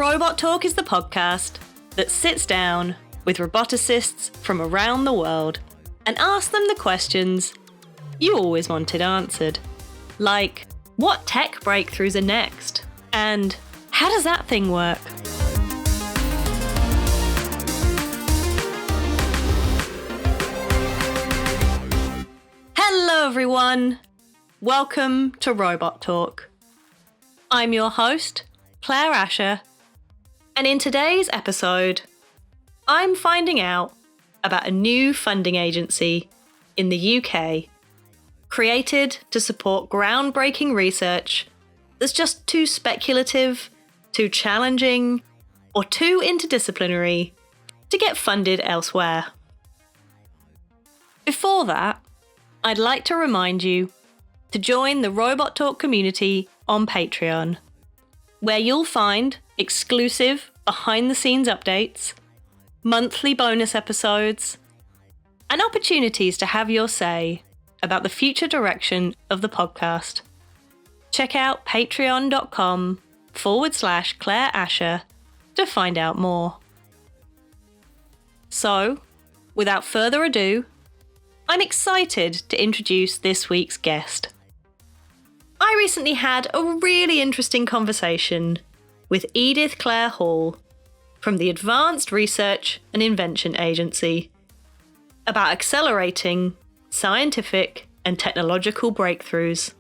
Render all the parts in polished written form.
Robot Talk is the podcast that sits down with roboticists from around the world and asks them the questions you always wanted answered. Like, what tech breakthroughs are next? And how does that thing work? Hello everyone! Welcome to Robot Talk. I'm your host, Claire Asher, and in today's episode, I'm finding out about a new funding agency in the UK created to support groundbreaking research that's just too speculative, too challenging, or too interdisciplinary to get funded elsewhere. Before that, I'd like to remind you to join the Robot Talk community on Patreon, where you'll find exclusive behind-the-scenes updates, monthly bonus episodes, and opportunities to have your say about the future direction of the podcast. Check out patreon.com/Claire Asher to find out more. So, without further ado, I'm excited to introduce this week's guest. I recently had a really interesting conversation with Edith-Clare Hall from the Advanced Research and Invention Agency about accelerating scientific and technological breakthroughs.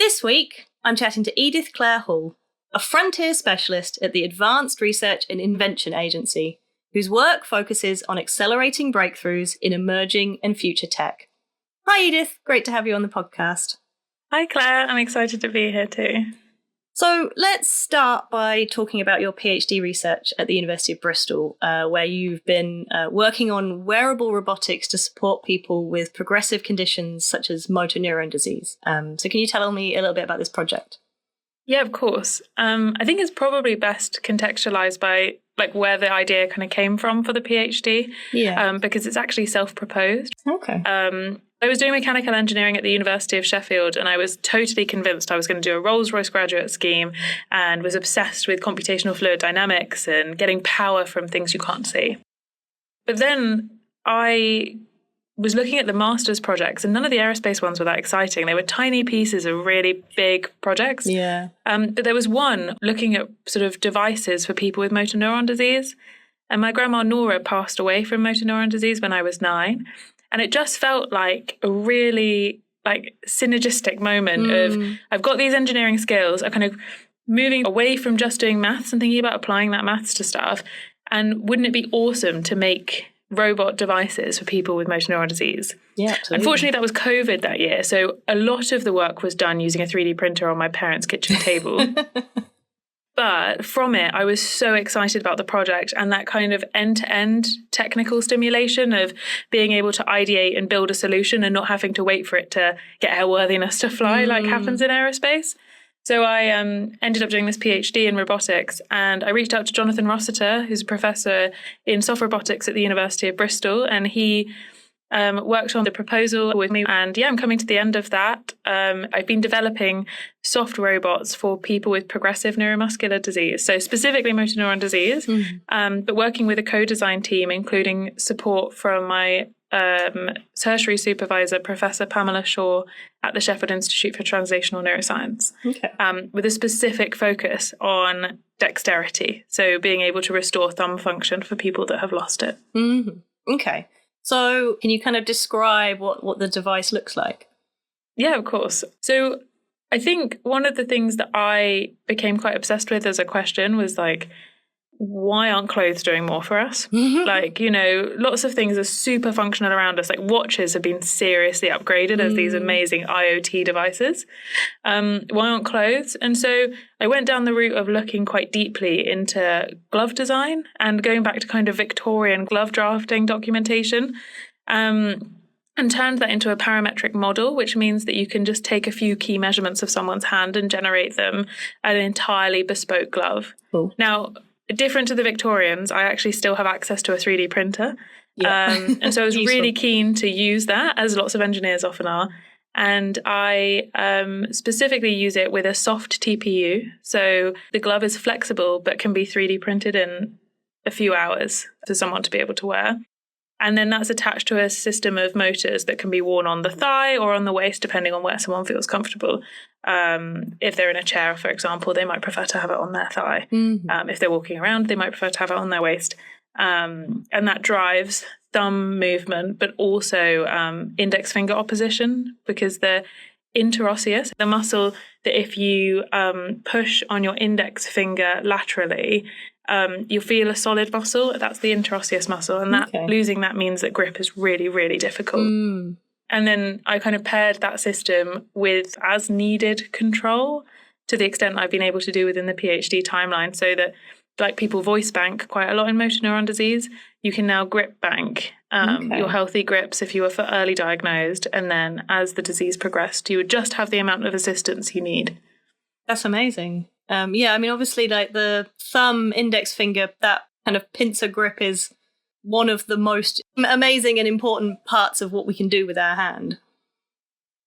This week, I'm chatting to Edith-Clare Hall, a frontier specialist at the Advanced Research and Invention Agency, whose work focuses on accelerating breakthroughs in emerging and future tech. Hi Edith, great to have you on the podcast. Hi Claire, I'm excited to be here too. So let's start by talking about your PhD research at the University of Bristol, where you've been working on wearable robotics to support people with progressive conditions such as motor neuron disease. So can you tell me a little bit about this project? Yeah, of course. I think it's probably best contextualized by where the idea kind of came from for the PhD, because it's actually self-proposed. Okay. I was doing mechanical engineering at the University of Sheffield, and I was totally convinced I was going to do a Rolls-Royce graduate scheme and was obsessed with computational fluid dynamics and getting power from things you can't see. But then I was looking at the master's projects, and none of the aerospace ones were that exciting. They were tiny pieces of really big projects. Yeah. But there was one looking at sort of devices for people with motor neuron disease. And my grandma Nora passed away from motor neuron disease when I was 9. And it just felt like a really synergistic moment of I've got these engineering skills, I'm kind of moving away from just doing maths and thinking about applying that maths to stuff. And wouldn't it be awesome to make robot devices for people with motor neuron disease? Yeah, absolutely. Unfortunately, that was COVID that year. So a lot of the work was done using a 3D printer on my parents' kitchen table. But from it, I was so excited about the project and that kind of end-to-end technical stimulation of being able to ideate and build a solution and not having to wait for it to get airworthiness to fly like happens in aerospace. So I ended up doing this PhD in robotics, and I reached out to Jonathan Rossiter, who's a professor in soft robotics at the University of Bristol, and he worked on the proposal with me. And I'm coming to the end of that. I've been developing soft robots for people with progressive neuromuscular disease, so specifically motor neuron disease, but working with a co-design team, including support from my tertiary supervisor, Professor Pamela Shaw at the Sheffield Institute for Translational Neuroscience, with a specific focus on dexterity, so being able to restore thumb function for people that have lost it. Mm-hmm. Okay. So can you kind of describe what the device looks like? Yeah, of course. So I think one of the things that I became quite obsessed with as a question was why aren't clothes doing more for us? Lots of things are super functional around us. Like watches have been seriously upgraded as these amazing IoT devices. Why aren't clothes? And so I went down the route of looking quite deeply into glove design and going back to kind of Victorian glove drafting documentation. And turned that into a parametric model, which means that you can just take a few key measurements of someone's hand and generate them an entirely bespoke glove. Cool. Now, different to the Victorians, I actually still have access to a 3D printer. Yeah. And so I was really keen to use that, as lots of engineers often are. And I specifically use it with a soft TPU. So the glove is flexible, but can be 3D printed in a few hours for someone to be able to wear. And then that's attached to a system of motors that can be worn on the thigh or on the waist, depending on where someone feels comfortable. If they're in a chair, for example, they might prefer to have it on their thigh. Mm-hmm. If they're walking around, they might prefer to have it on their waist. And that drives thumb movement, but also index finger opposition, because the interosseous, the muscle that if you push on your index finger laterally, you'll feel a solid muscle. That's the interosseous muscle. And that losing that means that grip is really, really difficult. Mm. And then I kind of paired that system with as needed control to the extent I've been able to do within the PhD timeline, so that like people voice bank quite a lot in motor neuron disease, you can now grip bank your healthy grips if you were for early diagnosed. And then as the disease progressed, you would just have the amount of assistance you need. That's amazing. Yeah, I mean, obviously, like the thumb, index finger, that kind of pincer grip is one of the most amazing and important parts of what we can do with our hand.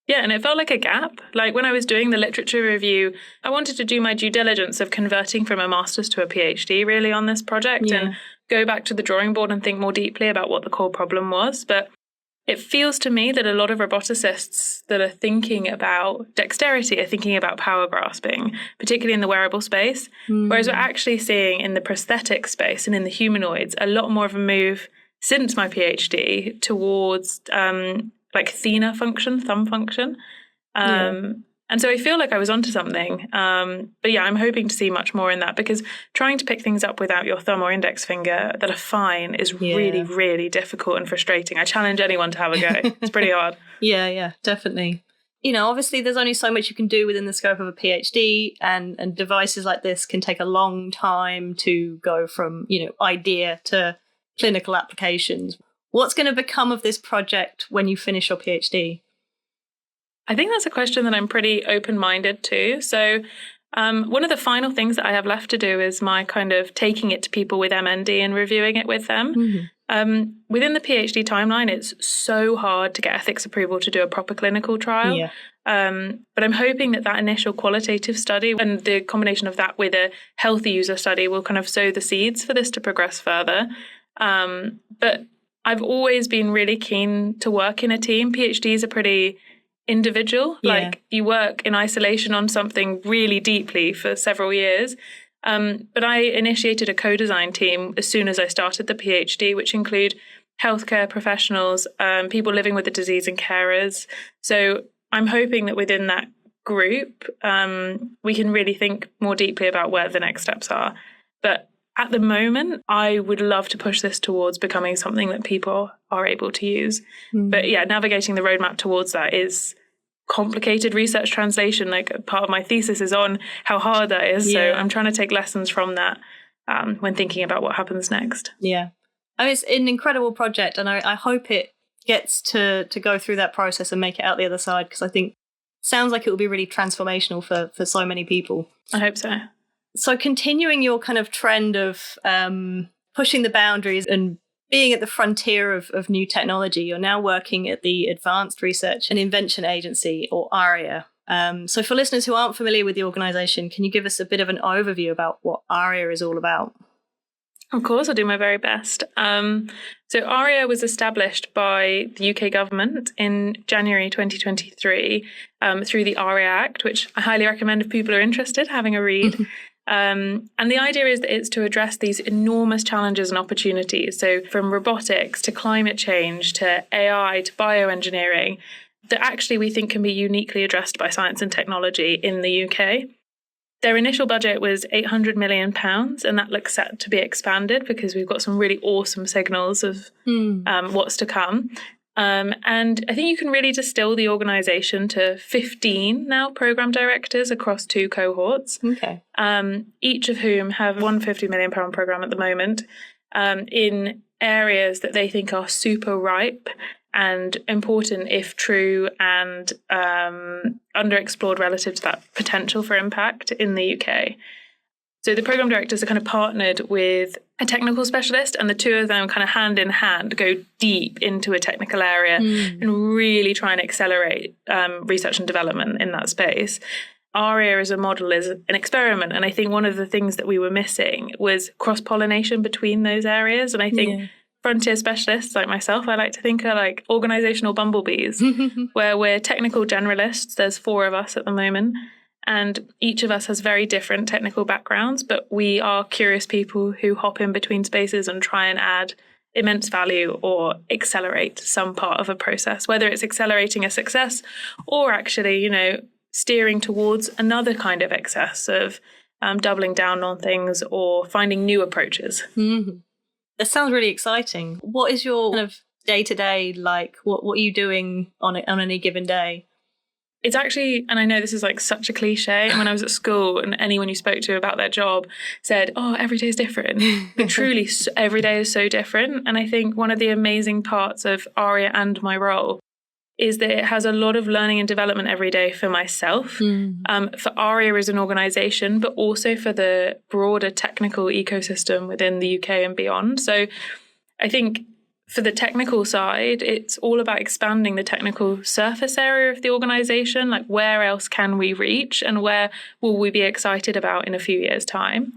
Yeah, and it felt like a gap. Like when I was doing the literature review, I wanted to do my due diligence of converting from a master's to a PhD really on this project and go back to the drawing board and think more deeply about what the core problem was. But it feels to me that a lot of roboticists that are thinking about dexterity are thinking about power grasping, particularly in the wearable space, whereas we're actually seeing in the prosthetic space and in the humanoids a lot more of a move since my PhD towards like thenar function, thumb function. And so I feel like I was onto something. But yeah, I'm hoping to see much more in that, because trying to pick things up without your thumb or index finger that are fine is really, really difficult and frustrating. I challenge anyone to have a go. It's pretty hard. Yeah, definitely. You know, obviously there's only so much you can do within the scope of a PhD, and devices like this can take a long time to go from, you know, idea to clinical applications. What's going to become of this project when you finish your PhD? I think that's a question that I'm pretty open-minded to. So one of the final things that I have left to do is my kind of taking it to people with MND and reviewing it with them. Within the PhD timeline, it's so hard to get ethics approval to do a proper clinical trial. But I'm hoping that that initial qualitative study and the combination of that with a healthy user study will kind of sow the seeds for this to progress further. But I've always been really keen to work in a team. PhDs are pretty individual. Like you work in isolation on something really deeply for several years. But I initiated a co-design team as soon as I started the PhD, which include healthcare professionals, people living with the disease and carers. So I'm hoping that within that group, we can really think more deeply about where the next steps are. But at the moment, I would love to push this towards becoming something that people are able to use. But yeah, navigating the roadmap towards that is complicated research translation. Like part of my thesis is on how hard that is. So I'm trying to take lessons from that when thinking about what happens next. Yeah. I mean, it's an incredible project, and I hope it gets to go through that process and make it out the other side, because I think it sounds like it will be really transformational for so many people. I hope so. So continuing your kind of trend of pushing the boundaries and being at the frontier of new technology, you're now working at the Advanced Research and Invention Agency, or ARIA. So for listeners who aren't familiar with the organisation, can you give us a bit of an overview about what ARIA is all about? Of course, I'll do my very best. So ARIA was established by the UK government in January 2023 through the ARIA Act, which I highly recommend if people are interested, having a read. And the idea is that it's to address these enormous challenges and opportunities. So from robotics to climate change to AI to bioengineering, that actually we think can be uniquely addressed by science and technology in the UK. Their initial budget was £800 million, and that looks set to be expanded because we've got some really awesome signals of what's to come. And I think you can really distill the organisation to 15 now programme directors across 2 cohorts, each of whom have one £50 million programme at the moment in areas that they think are super ripe and important if true and underexplored relative to that potential for impact in the UK. So the program directors are kind of partnered with a technical specialist, and the two of them kind of hand in hand go deep into a technical area and really try and accelerate research and development in that space. ARIA as a model is an experiment. And I think one of the things that we were missing was cross-pollination between those areas. And I think frontier specialists like myself, I like to think are like organizational bumblebees, where we're technical generalists. There's 4 of us at the moment. And each of us has very different technical backgrounds, but we are curious people who hop in between spaces and try and add immense value or accelerate some part of a process, whether it's accelerating a success or actually, steering towards another kind of excess of doubling down on things or finding new approaches. Mm-hmm. That sounds really exciting. What is your kind of day-to-day like? What are you doing on any given day? It's actually, and I know this is like such a cliche, and when I was at school and anyone you spoke to about their job said, oh, every day is different. But truly, every day is so different. And I think one of the amazing parts of ARIA and my role is that it has a lot of learning and development every day for myself, for ARIA as an organisation, but also for the broader technical ecosystem within the UK and beyond. So I think for the technical side, it's all about expanding the technical surface area of the organisation, like where else can we reach and where will we be excited about in a few years' time.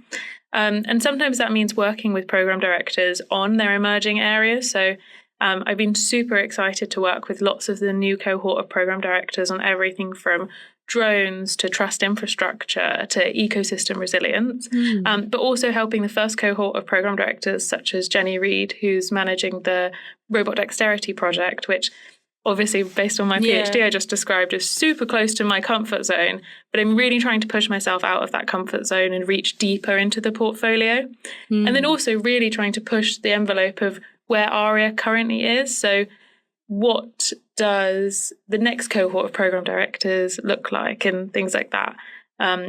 And sometimes that means working with programme directors on their emerging areas. So I've been super excited to work with lots of the new cohort of programme directors on everything from drones to trust infrastructure to ecosystem resilience, but also helping the first cohort of programme directors such as Jenny Reed, who's managing the Robot Dexterity project, which obviously based on my PhD I just described is super close to my comfort zone, but I'm really trying to push myself out of that comfort zone and reach deeper into the portfolio. And then also really trying to push the envelope of where ARIA currently is. So what does the next cohort of programme directors look like and things like that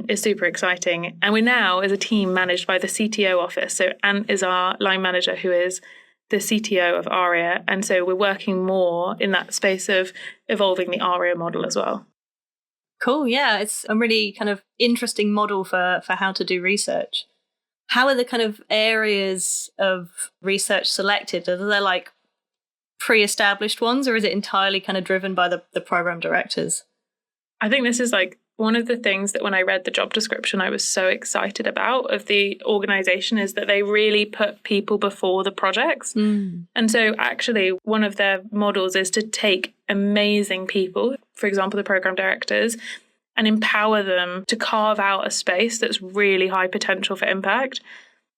is super exciting. And we're now, as a team, managed by the CTO office. So Ant is our line manager, who is the CTO of ARIA. And so we're working more in that space of evolving the ARIA model as well. Cool. Yeah, it's a really kind of interesting model for how to do research. How are the kind of areas of research selected? Are there like pre-established ones, or is it entirely kind of driven by the program directors? I think this is like one of the things that when I read the job description, I was so excited about of the organization is that they really put people before the projects. And so actually one of their models is to take amazing people, for example, the program directors, and empower them to carve out a space that's really high potential for impact.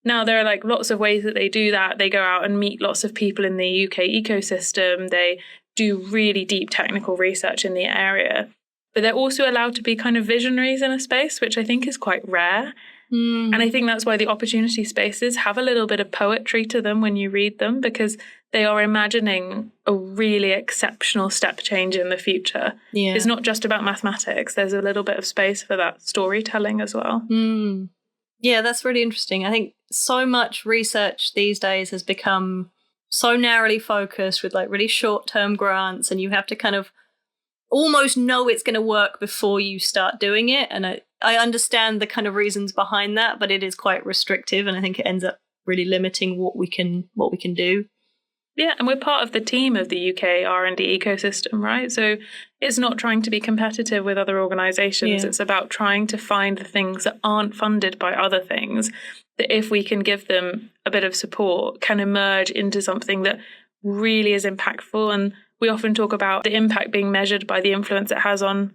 Now, there are like lots of ways that they do that. They go out and meet lots of people in the UK ecosystem. They do really deep technical research in the area. But they're also allowed to be kind of visionaries in a space, which I think is quite rare. And I think that's why the opportunity spaces have a little bit of poetry to them when you read them, because they are imagining a really exceptional step change in the future. Yeah. It's not just about mathematics. There's a little bit of space for that storytelling as well. Yeah, that's really interesting. I think so much research these days has become so narrowly focused with like really short-term grants, and you have to kind of almost know it's going to work before you start doing it. And I understand the kind of reasons behind that, but it is quite restrictive, and I think it ends up really limiting what we can do. Yeah, and we're part of the team of the UK R&D ecosystem, right? So it's not trying to be competitive with other organisations. Yeah. It's about trying to find the things that aren't funded by other things, that if we can give them a bit of support, can emerge into something that really is impactful. And we often talk about the impact being measured by the influence it has on,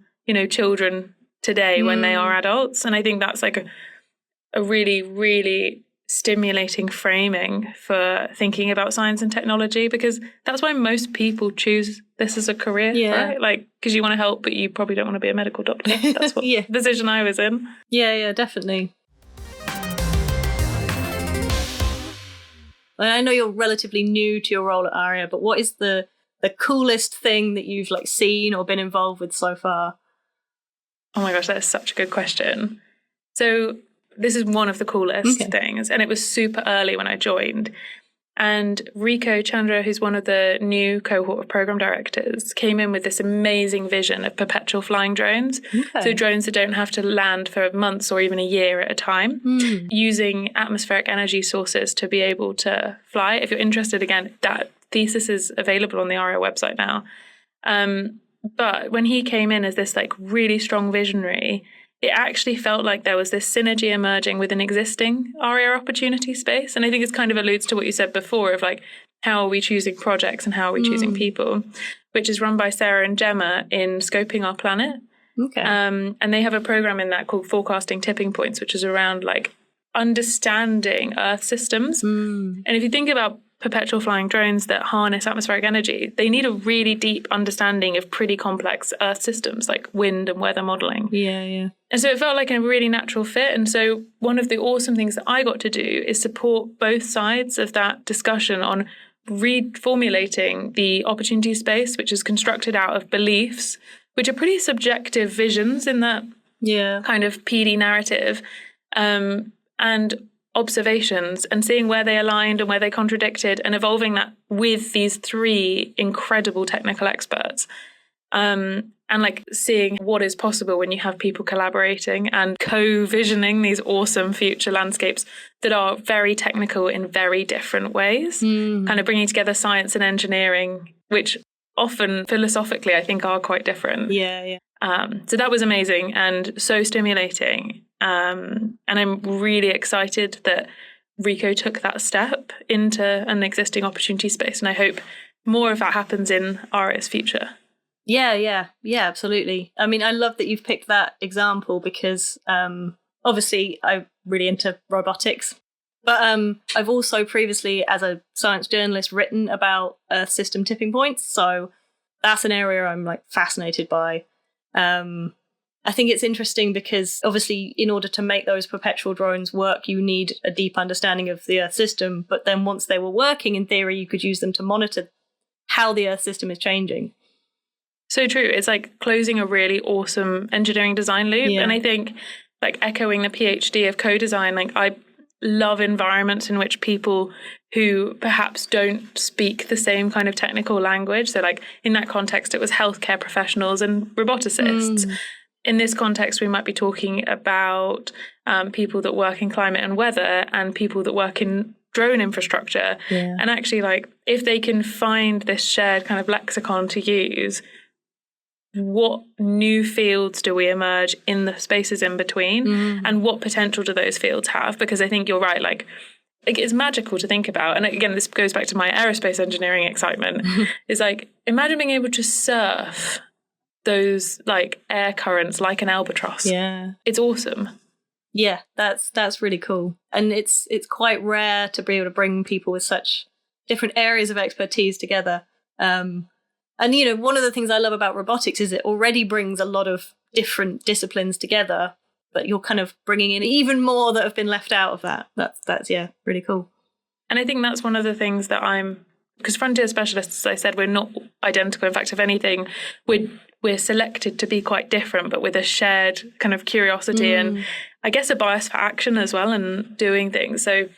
children today when they are adults. And I think that's like a really, really stimulating framing for thinking about science and technology, because that's why most people choose this as a career, right? Like, because you want to help, but you probably don't want to be a medical doctor. That's what the position I was in. Yeah, definitely. I know you're relatively new to your role at ARIA, but what is the coolest thing that you've like seen or been involved with so far? Oh my gosh, that is such a good question. So this is one of the coolest things, and it was super early when I joined. And Rico Chandra, who's one of the new cohort of program directors, came in with this amazing vision of perpetual flying drones. Okay. So drones that don't have to land for months or even a year at a time, using atmospheric energy sources to be able to fly. If you're interested, again, that thesis is available on the ARIA website now. But when he came in as this like really strong visionary, it actually felt like there was this synergy emerging with an existing ARIA opportunity space. And I think it kind of alludes to what you said before of like, how are we choosing projects and how are we choosing people, which is run by Sarah and Gemma in Scoping Our Planet. Okay. And they have a program in that called Forecasting Tipping Points, which is around like understanding Earth systems. And if you think about perpetual flying drones that harness atmospheric energy, they need a really deep understanding of pretty complex Earth systems like wind and weather modeling. Yeah. And so it felt like a really natural fit. And so one of the awesome things that I got to do is support both sides of that discussion on reformulating the opportunity space, which is constructed out of beliefs, which are pretty subjective visions in that kind of PD narrative, and observations, and seeing where they aligned and where they contradicted, and evolving that with these three incredible technical experts. And like seeing what is possible when you have people collaborating and co-visioning these awesome future landscapes that are very technical in very different ways, kind of bringing together science and engineering, which often philosophically I think are quite different. So that was amazing and so stimulating. And I'm really excited that Rico took that step into an existing opportunity space. And I hope more of that happens in ARIA's future. Yeah, absolutely. I mean, I love that you've picked that example because obviously I'm really into robotics. But I've also previously, as a science journalist, written about Earth system tipping points. So that's an area I'm like fascinated by. I think it's interesting because obviously in order to make those perpetual drones work, you need a deep understanding of the Earth system. But then once they were working, in theory, you could use them to monitor how the Earth system is changing. So true. It's like closing a really awesome engineering design loop. Yeah. And I think like echoing the PhD of co-design, like I love environments in which people who perhaps don't speak the same kind of technical language. So like in that context, it was healthcare professionals and roboticists. In this context, we might be talking about people that work in climate and weather and people that work in drone infrastructure. And actually, like, if they can find this shared kind of lexicon to use, what new fields do we emerge in the spaces in between? And what potential do those fields have? Because I think you're right, like, it's magical to think about. And again, this goes back to my aerospace engineering excitement. Is like, imagine being able to surf those like air currents like an albatross. It's awesome. That's really cool. And it's quite rare to be able to bring people with such different areas of expertise together. And you know, one of the things I love about robotics is it already brings a lot of different disciplines together, but you're kind of bringing in even more that have been left out of that. That's really cool. And I think that's one of the things that because frontier specialists, as I said, we're not identical. In fact, if anything, we're selected to be quite different, but with a shared kind of curiosity and I guess a bias for action as well and doing things. So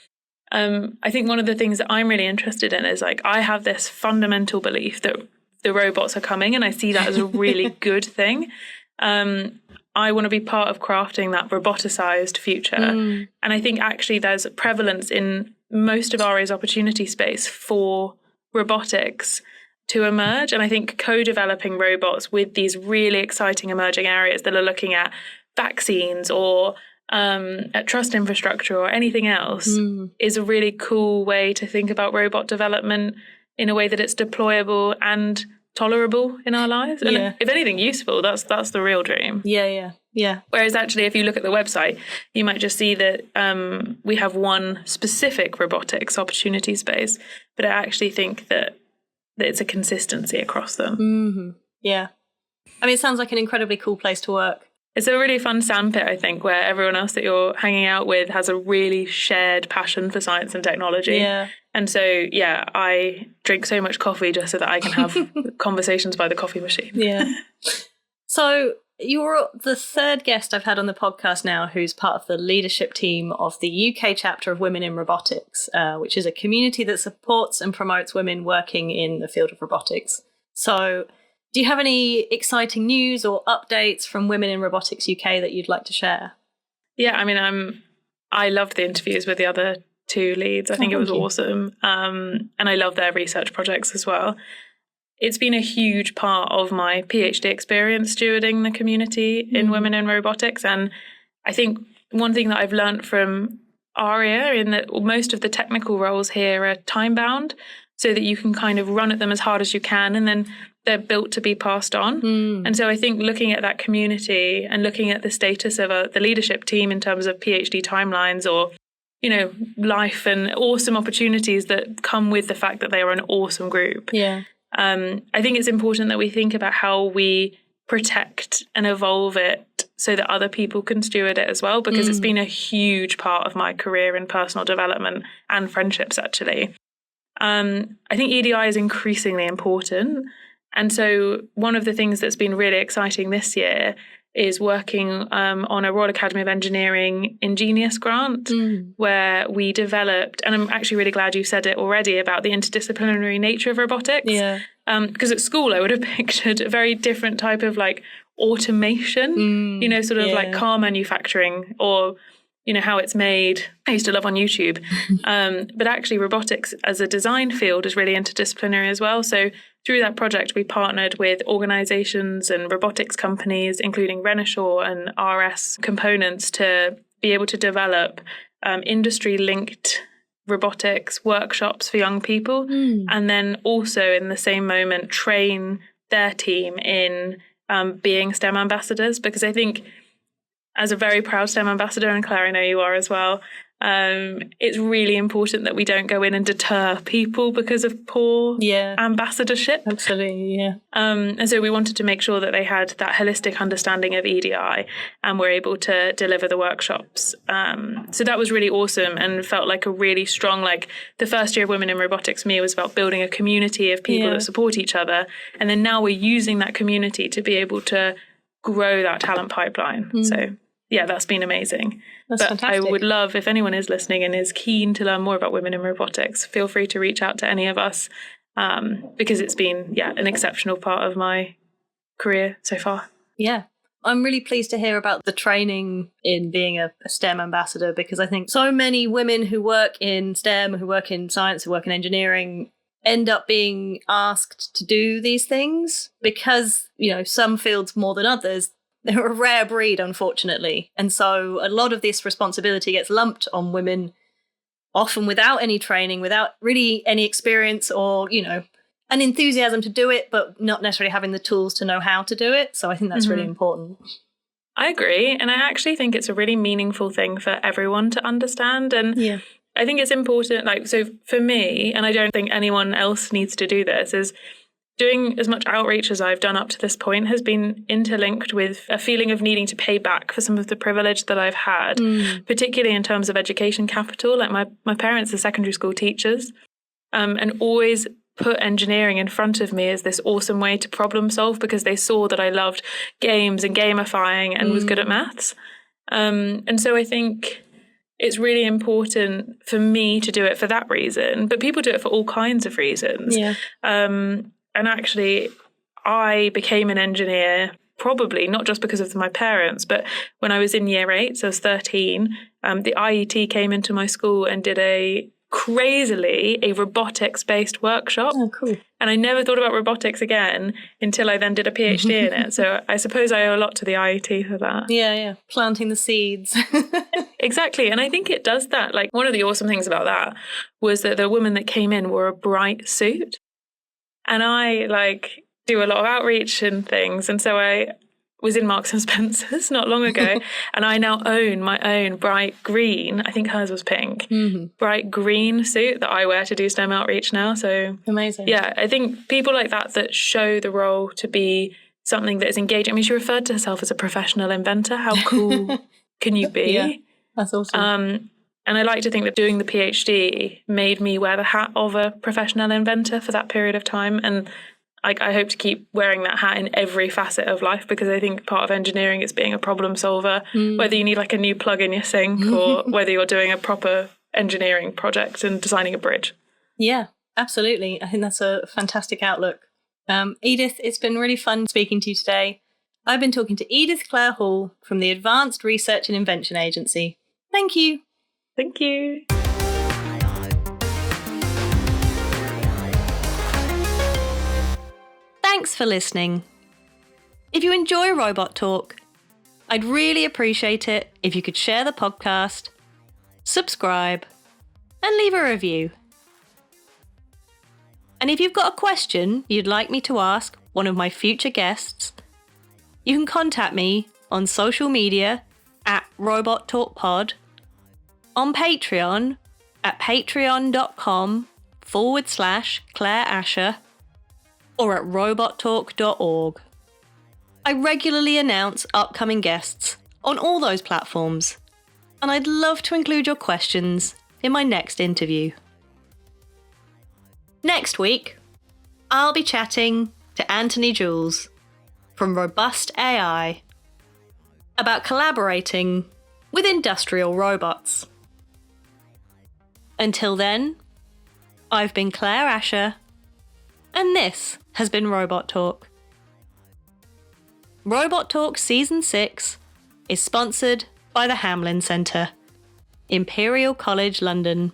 I think one of the things that I'm really interested in is like, I have this fundamental belief that the robots are coming, and I see that as a really good thing. I want to be part of crafting that roboticized future. And I think actually there's a prevalence in most of ARIA's opportunity space for robotics to emerge. And I think co-developing robots with these really exciting emerging areas that are looking at vaccines or at trust infrastructure or anything else is a really cool way to think about robot development in a way that it's deployable and tolerable in our lives. And if anything, useful. That's the real dream. Yeah. Whereas actually, if you look at the website, you might just see that we have one specific robotics opportunity space, but I actually think that it's a consistency across them. Yeah. I mean, it sounds like an incredibly cool place to work. It's a really fun sandpit, I think, where everyone else that you're hanging out with has a really shared passion for science and technology. And so, I drink so much coffee just so that I can have conversations by the coffee machine. So You're the third guest I've had on the podcast now who's part of the leadership team of the UK chapter of Women in Robotics, which is a community that supports and promotes women working in the field of robotics. So do you have any exciting news or updates from Women in Robotics UK that you'd like to share? Yeah, I mean, I loved the interviews with the other two leads. I think it was awesome. And I love their research projects as well. It's been a huge part of my PhD experience stewarding the community in Women in Robotics. And I think one thing that I've learned from ARIA in that most of the technical roles here are time-bound so that you can kind of run at them as hard as you can and then they're built to be passed on. And so I think looking at that community and looking at the status of the leadership team in terms of PhD timelines or, you know, life and awesome opportunities that come with the fact that they are an awesome group. Yeah. I think it's important that we think about how we protect and evolve it so that other people can steward it as well, because it's been a huge part of my career in personal development and friendships, actually. I think EDI is increasingly important. And so one of the things that's been really exciting this year is working on a Royal Academy of Engineering Ingenious grant, where we developed, and I'm actually really glad you said it already, about the interdisciplinary nature of robotics. Yeah. Because at school I would have pictured a very different type of like automation, you know, sort of like car manufacturing or, you know, how it's made. I used to love on YouTube. But actually robotics as a design field is really interdisciplinary as well. So through that project, we partnered with organizations and robotics companies, including Renishaw and RS Components, to be able to develop industry-linked robotics workshops for young people. And then also in the same moment, train their team in being STEM ambassadors. Because I think as a very proud STEM ambassador, and Claire, I know you are as well, it's really important that we don't go in and deter people because of poor ambassadorship. Absolutely, yeah. And so we wanted to make sure that they had that holistic understanding of EDI and were able to deliver the workshops. So that was really awesome and felt like a really strong, like the first year of Women in Robotics for me was about building a community of people that support each other. And then now we're using that community to be able to grow that talent pipeline. So yeah, that's been amazing. That's fantastic. I would love, if anyone is listening and is keen to learn more about Women in Robotics, feel free to reach out to any of us because it's been, an exceptional part of my career so far. Yeah. I'm really pleased to hear about the training in being a STEM ambassador, because I think so many women who work in STEM, who work in science, who work in engineering, end up being asked to do these things because, you know, some fields more than others, they're a rare breed, unfortunately. And so a lot of this responsibility gets lumped on women, often without any training, without really any experience or, you know, an enthusiasm to do it, but not necessarily having the tools to know how to do it. So I think that's really important. I agree. And I actually think it's a really meaningful thing for everyone to understand. And I think it's important, like, so for me, and I don't think anyone else needs to do this, is doing as much outreach as I've done up to this point has been interlinked with a feeling of needing to pay back for some of the privilege that I've had, particularly in terms of education capital. Like my parents are secondary school teachers and always put engineering in front of me as this awesome way to problem solve because they saw that I loved games and gamifying and was good at maths. And so I think it's really important for me to do it for that reason, but people do it for all kinds of reasons. And actually, I became an engineer probably not just because of my parents, but when I was in year 8, so I was 13, the IET came into my school and did a robotics-based workshop. Oh, cool. And I never thought about robotics again until I then did a PhD in it. So I suppose I owe a lot to the IET for that. Yeah. Planting the seeds. Exactly. And I think it does that. Like, one of the awesome things about that was that the woman that came in wore a bright suit. And I do a lot of outreach and things. And so I was in Marks and Spencer's not long ago. And I now own my own bright green, I think hers was pink, bright green suit that I wear to do STEM outreach now. So amazing. Yeah, I think people like that show the role to be something that is engaging. I mean, she referred to herself as a professional inventor. How cool can you be? Yeah, that's awesome. And I like to think that doing the PhD made me wear the hat of a professional inventor for that period of time. And I hope to keep wearing that hat in every facet of life, because I think part of engineering is being a problem solver, whether you need like a new plug in your sink or whether you're doing a proper engineering project and designing a bridge. Yeah, absolutely. I think that's a fantastic outlook. Edith, it's been really fun speaking to you today. I've been talking to Edith-Clare Hall from the Advanced Research and Invention Agency. Thank you. Thank you. Thanks for listening. If you enjoy Robot Talk, I'd really appreciate it if you could share the podcast, subscribe, and leave a review. And if you've got a question you'd like me to ask one of my future guests, you can contact me on social media at Robot Talk Pod, on Patreon at patreon.com/Claire Asher, or at robottalk.org. I regularly announce upcoming guests on all those platforms, and I'd love to include your questions in my next interview. Next week, I'll be chatting to Anthony Jules from Robust AI about collaborating with industrial robots. Until then, I've been Claire Asher, and this has been Robot Talk. Robot Talk Season 6 is sponsored by the Hamlin Centre, Imperial College London.